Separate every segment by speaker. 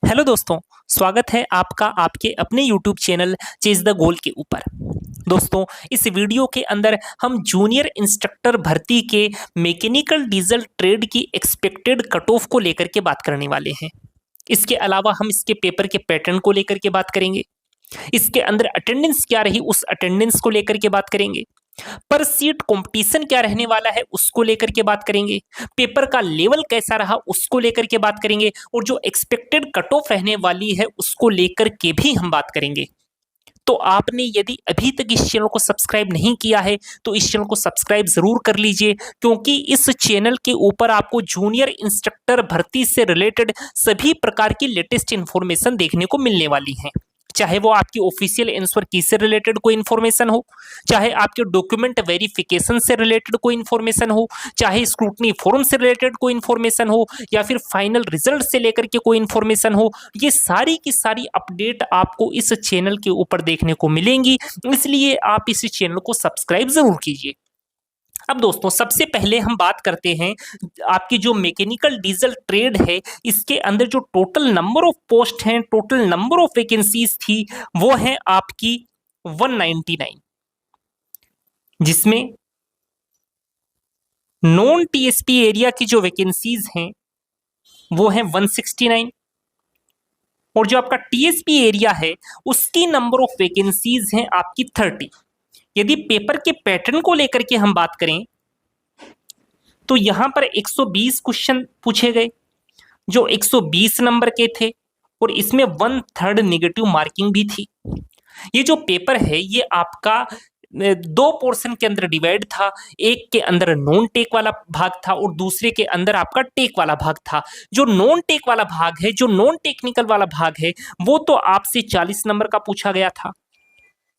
Speaker 1: Hello दोस्तों, स्वागत है आपका आपके अपने YouTube channel chase the goal के ऊपर। दोस्तों, इस वीडियो के अंदर हम जूनियर इंस्ट्रक्टर भर्ती के मैकेनिकल डीजल ट्रेड की एक्सपेक्टेड कट ऑफ को लेकर के बात करने वाले हैं। इसके अलावा हम इसके पेपर के पैटर्न को लेकर के बात करेंगे। इसके अंदर अटेंडेंस क्या रही उस अटेंडेंस को लेकर के बात करेंगे। पर सीट कंपटीशन क्या रहने वाला है उसको लेकर के बात करेंगे। पेपर का लेवल कैसा रहा उसको लेकर के बात करेंगे और जो एक्सपेक्टेड कट ऑफ रहने वाली है उसको लेकर के भी हम बात करेंगे। तो आपने यदि अभी तक इस चैनल को सब्सक्राइब नहीं किया है तो इस चैनल को सब्सक्राइब जरूर कर लीजिए, क्योंकि इस चैनल के ऊपर आपको जूनियर इंस्ट्रक्टर भर्ती से रिलेटेड सभी प्रकार की लेटेस्ट इंफॉर्मेशन देखने को मिलने वाली है। चाहे वो आपकी ऑफिशियल आंसर की से रिलेटेड कोई इन्फॉर्मेशन हो, चाहे आपके डॉक्यूमेंट वेरिफिकेशन से रिलेटेड कोई इन्फॉर्मेशन हो, चाहे स्क्रूटनी फॉर्म से रिलेटेड कोई इन्फॉर्मेशन हो, या फिर फाइनल रिजल्ट से लेकर के कोई इन्फॉर्मेशन हो, ये सारी की सारी अपडेट आपको इस चैनल के ऊपर देखने को मिलेंगी। इसलिए आप इस चैनल को सब्सक्राइब जरूर कीजिए। अब दोस्तों, सबसे पहले हम बात करते हैं आपकी जो मैकेनिकल डीजल ट्रेड है, इसके अंदर जो टोटल नंबर ऑफ पोस्ट हैं, टोटल नंबर ऑफ वैकेंसीज थी, वो है आपकी 199, जिसमें नॉन टीएसपी एरिया की जो वैकेंसीज हैं वो है 169, और जो आपका टीएसपी एरिया है उसकी नंबर ऑफ वैकेंसीज हैं आपकी 30। यदि पेपर के पैटर्न को लेकर के हम बात करें तो यहां पर 120 क्वेश्चन पूछे गए जो 120 नंबर के थे, और इसमें 1/3 नेगेटिव मार्किंग भी थी। ये जो पेपर है ये आपका दो पोर्शन के अंदर डिवाइड था। एक के अंदर नॉन टेक वाला भाग था और दूसरे के अंदर आपका टेक वाला भाग था। जो नॉन टेक वाला भाग है, जो नॉन टेक्निकल वाला भाग है, वो तो आपसे 40 नंबर का पूछा गया था,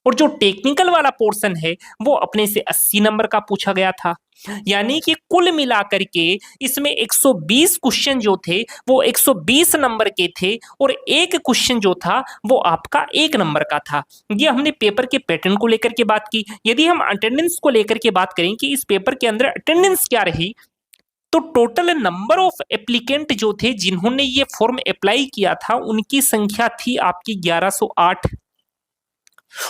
Speaker 1: और जो टेक्निकल वाला पोर्शन है वो अपने से 80 नंबर का पूछा गया था। यानी कि कुल मिलाकर के इसमें 120 क्वेश्चन जो थे वो 120 नंबर के थे, और एक क्वेश्चन जो था वो आपका 1 नंबर का था। ये हमने पेपर के पैटर्न को लेकर के बात की। यदि हम अटेंडेंस को लेकर के बात करें कि इस पेपर के अंदर अटेंडेंस क्या रही, तो टोटल नंबर ऑफ एप्लीकेंट जो थे जिन्होंने ये फॉर्म अप्लाई किया था उनकी संख्या थी आपकी 1108,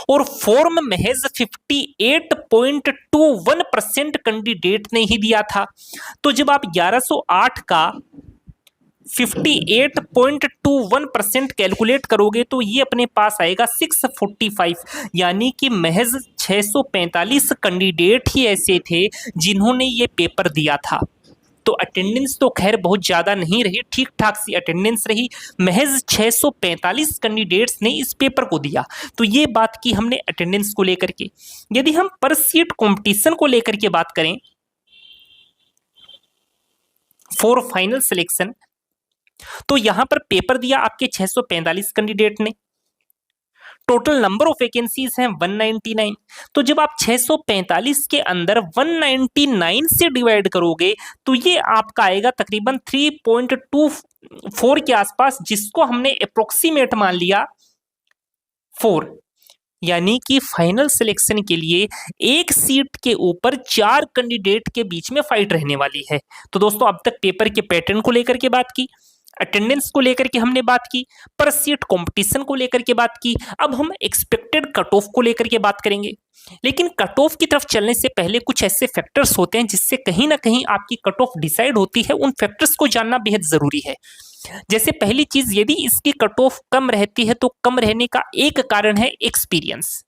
Speaker 1: और फॉर्म महज 58.21% कैंडिडेट ने ही दिया था। तो जब आप 1108 का 58.21% कैलकुलेट करोगे तो ये अपने पास आएगा 645, यानी कि महज 645 कैंडिडेट ही ऐसे थे जिन्होंने ये पेपर दिया था। तो अटेंडेंस तो खैर बहुत ज़्यादा नहीं रही, ठीक ठाक सी अटेंडेंस रही। महज 645 कैंडिडेट्स ने इस पेपर को दिया। तो ये बात की हमने अटेंडेंस को लेकर के। यदि हम पर सीट कंपटीशन को लेकर के बात करें फॉर फाइनल सिलेक्शन, तो यहां पर पेपर दिया आपके 645 कैंडिडेट ने। टोटल नंबर ऑफ वैकेंसीज हैं 199। तो जब आप 645 के अंदर 199 से डिवाइड करोगे तो ये आपका आएगा तकरीबन 3.24 के आसपास, जिसको हमने अप्रोक्सीमेट मान लिया 4। यानी कि फाइनल सिलेक्शन के लिए एक सीट के ऊपर 4 कैंडिडेट के बीच में फाइट रहने वाली है। तो दोस्तों, अब तक पेपर के पैटर्न को लेकर के बात की, अटेंडेंस को लेकर के हमने बात की, पर सीट कंपटीशन को लेकर के बात की। अब हम एक्सपेक्टेड कट ऑफ को लेकर के बात करेंगे। लेकिन कट ऑफ की तरफ चलने से पहले कुछ ऐसे फैक्टर्स होते हैं जिससे कहीं ना कहीं आपकी कट ऑफ डिसाइड होती है। उन फैक्टर्स को जानना बेहद जरूरी है। जैसे पहली चीज, यदि इसकी कट ऑफ कम रहती है तो कम रहने का एक कारण है एक्सपीरियंस।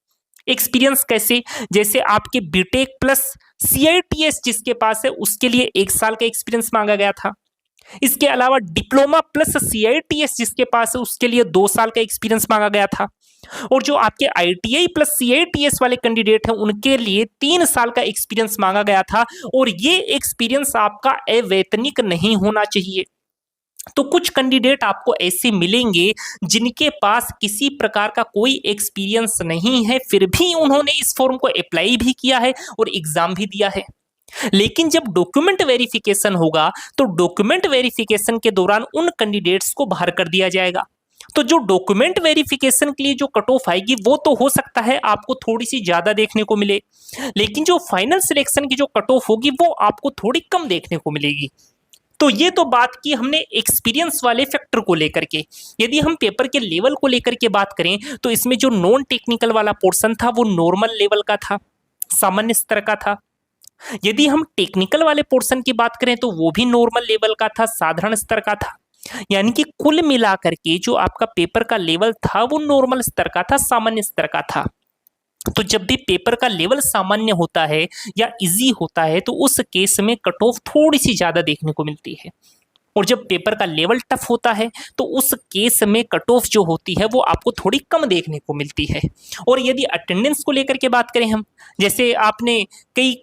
Speaker 1: एक्सपीरियंस कैसे? जैसे आपके बीटेक प्लस सीआईटीएस जिसके पास है उसके लिए 1 साल का एक्सपीरियंस मांगा गया था। इसके अलावा डिप्लोमा प्लस सीआईटीएस जिसके पास है उसके लिए 2 साल का एक्सपीरियंस मांगा गया था, और जो आपके आईटीआई प्लस सीआईटीएस वाले कैंडिडेट हैं उनके लिए 3 साल का एक्सपीरियंस मांगा गया था, और ये एक्सपीरियंस आपका अवैतनिक नहीं होना चाहिए। तो कुछ कैंडिडेट आपको ऐसे मिलेंगे जिनके पास किसी प्रकार का कोई एक्सपीरियंस नहीं है, फिर भी उन्होंने इस फॉर्म को अप्लाई भी किया है और एग्जाम भी दिया है। लेकिन जब डॉक्यूमेंट वेरिफिकेशन होगा तो डॉक्यूमेंट वेरिफिकेशन के दौरान उन कैंडिडेट्स को बाहर कर दिया जाएगा। तो जो डॉक्यूमेंट वेरिफिकेशन के लिए जो कट ऑफ आएगी वो तो हो सकता है आपको थोड़ी सी ज्यादा देखने को मिले, लेकिन जो फाइनल सिलेक्शन की जो कट ऑफ होगी वो आपको थोड़ी कम देखने को मिलेगी। तो ये तो बात की हमने एक्सपीरियंस वाले फैक्टर को लेकर के। यदि हम पेपर के लेवल को लेकर के बात करें तो इसमें जो नॉन टेक्निकल वाला पोर्शन था वो नॉर्मल लेवल का था, सामान्य स्तर का था। यदि हम टेक्निकल वाले पोर्शन की बात करें तो वो भी नॉर्मल लेवल का था, साधारण स्तर का था। यानी कि कुल मिलाकर के जो आपका पेपर का लेवल था वो नॉर्मल स्तर का था, सामान्य स्तर का था। तो जब भी पेपर का लेवल सामान्य होता है या इजी होता है तो उस केस में कट ऑफ थोड़ी सी ज्यादा देखने को मिलती है, और जब पेपर का लेवल टफ होता है तो उस केस में कट ऑफ जो होती है वो आपको थोड़ी कम देखने को मिलती है। और यदि अटेंडेंस को लेकर के बात करें हम, जैसे आपने कई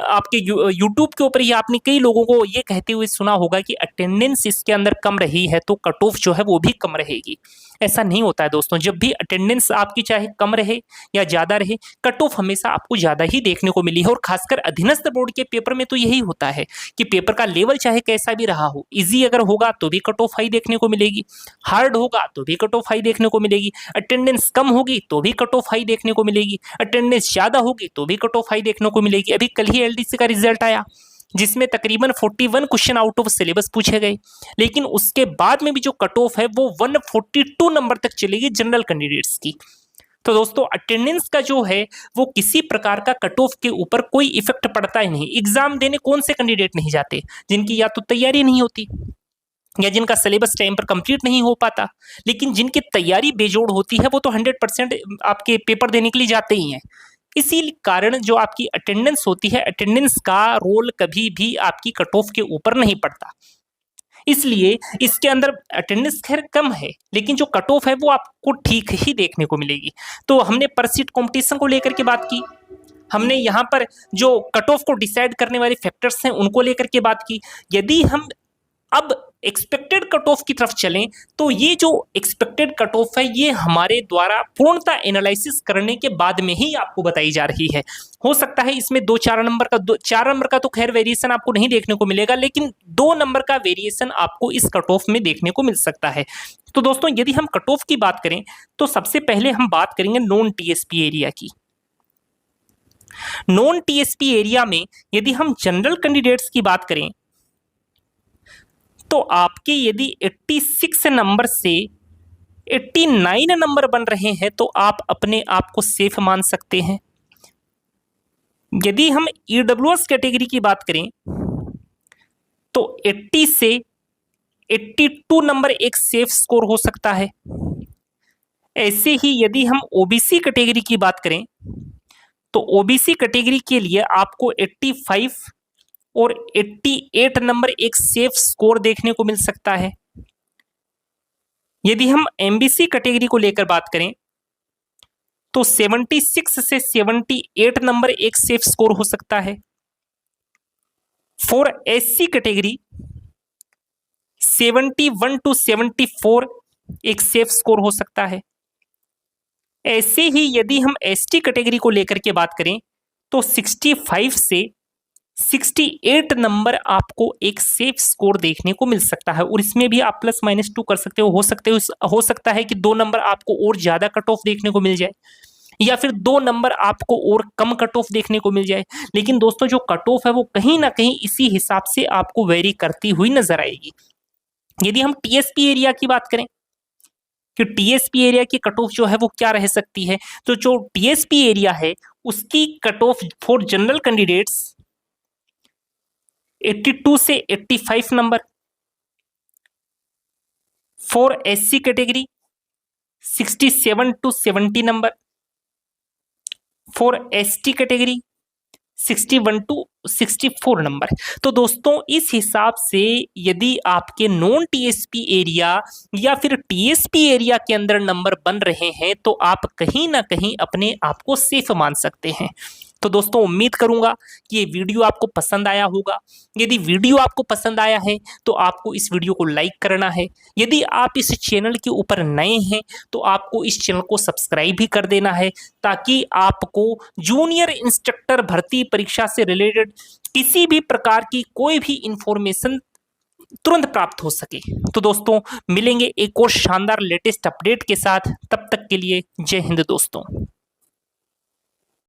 Speaker 1: आपके यूट्यूब के ऊपर ही आपने कई लोगों को ये कहते हुए सुना होगा कि अटेंडेंस इसके अंदर कम रही है तो कट ऑफ जो है वो भी कम रहेगी। ऐसा नहीं होता है दोस्तों, जब भी अटेंडेंस आपकी चाहे कम रहे या ज़्यादा रहे, कट ऑफ हमेशा आपको ज़्यादा ही देखने को मिली है। और खासकर अधीनस्थ बोर्ड के पेपर में तो यही होता है कि पेपर का लेवल चाहे कैसा भी रहा हो, इजी अगर होगा तो भी कट ऑफ हाई देखने को मिलेगी, हार्ड होगा तो भी कट ऑफ हाई देखने को मिलेगी, अटेंडेंस कम होगी तो भी कट ऑफ हाई देखने को मिलेगी, अटेंडेंस ज़्यादा होगी तो भी कट ऑफ हाई देखने को मिलेगी। अभी कल ही एलडीसी का रिजल्ट आया जिसमें तकरीबन 41 क्वेश्चन आउट ऑफ सिलेबस पूछे गए, लेकिन उसके बाद में भी जो कट ऑफ है वो 142 नंबर तक चलेगी जनरल कैंडिडेट्स की। तो दोस्तों अटेंडेंस का जो है वो किसी प्रकार का कट ऑफ के ऊपर कोई इफेक्ट पड़ता ही नहीं। एग्जाम देने कौन से कैंडिडेट नहीं जाते जिनकी या तो तैयारी नहीं होती या जिनका सिलेबस टाइम पर कंप्लीट नहीं हो पाता, लेकिन जिनकी तैयारी बेजोड़ होती है वो तो 100% आपके पेपर देने के लिए जाते ही हैं। इसी कारण जो आपकी अटेंडेंस होती है, अटेंडेंस का रोल कभी भी आपकी कट ऑफ के ऊपर नहीं पड़ता। इसलिए इसके अंदर अटेंडेंस खैर कम है लेकिन जो कट ऑफ है वो आपको ठीक ही देखने को मिलेगी। तो हमने पर सीट कॉम्पिटिशन को लेकर के बात की, हमने यहाँ पर जो कट ऑफ को डिसाइड करने वाले फैक्टर्स हैं उनको लेकर के बात की। यदि हम अब एक्सपेक्टेड कट ऑफ की तरफ चलें तो ये जो एक्सपेक्टेड कट ऑफ है ये हमारे द्वारा पूर्णतः एनालिसिस करने के बाद में ही आपको बताई जा रही है। हो सकता है इसमें 4 नंबर का तो खैर वेरिएशन आपको नहीं देखने को मिलेगा, लेकिन 2 नंबर का वेरिएशन आपको इस कट ऑफ में देखने को मिल सकता है। तो दोस्तों यदि हम कट ऑफ की बात करें तो सबसे पहले हम बात करेंगे नॉन टीएसपी एरिया की। नॉन टीएसपी एरिया में यदि हम जनरल कैंडिडेट्स की बात करें तो आपके यदि 86 नंबर से 89 नंबर बन रहे हैं तो आप अपने आप को सेफ मान सकते हैं। यदि हम ईडब्ल्यूएस कैटेगरी की बात करें तो 80 से 82 नंबर एक सेफ स्कोर हो सकता है। ऐसे ही यदि हम ओबीसी कैटेगरी की बात करें तो ओबीसी कैटेगरी के लिए आपको 85 और 88 नंबर एक सेफ स्कोर देखने को मिल सकता है। यदि हम एमबीसी कैटेगरी को लेकर बात करें तो 76 से 78 नंबर एक सेफ स्कोर हो सकता है। फॉर एससी कैटेगरी 71 टू 74 एक सेफ स्कोर हो सकता है। ऐसे ही यदि हम एसटी कैटेगरी को लेकर के बात करें तो 65 से 68 नंबर आपको एक सेफ स्कोर देखने को मिल सकता है, और इसमें भी आप +-2 कर सकते हो। हो सकता है कि 2 नंबर आपको और ज्यादा कट ऑफ देखने को मिल जाए या फिर 2 नंबर आपको और कम कट ऑफ देखने को मिल जाए। लेकिन दोस्तों जो कट ऑफ है वो कहीं ना कहीं इसी हिसाब से आपको वेरी करती हुई नजर आएगी। यदि हम टीएसपी एरिया की बात करें कि टीएसपी एरिया की कट ऑफ जो है वो क्या रह सकती है, तो जो टीएसपी एरिया है उसकी cut off for general candidates 82 से 85 number, for SC category 67 to 70 number, for ST category 61 to 64 number. तो दोस्तों इस हिसाब से यदि आपके नॉन टीएसपी एरिया या फिर टीएसपी एरिया के अंदर नंबर बन रहे हैं तो आप कहीं ना कहीं अपने आप को सेफ मान सकते हैं। तो दोस्तों उम्मीद करूंगा कि ये वीडियो आपको पसंद आया होगा। यदि वीडियो आपको पसंद आया है तो आपको इस वीडियो को लाइक करना है। यदि आप इस चैनल के ऊपर नए हैं तो आपको इस चैनल को सब्सक्राइब भी कर देना है, ताकि आपको जूनियर इंस्ट्रक्टर भर्ती परीक्षा से रिलेटेड किसी भी प्रकार की कोई भी इंफॉर्मेशन तुरंत प्राप्त हो सके। तो दोस्तों मिलेंगे एक और शानदार लेटेस्ट अपडेट के साथ, तब तक के लिए जय हिंद दोस्तों।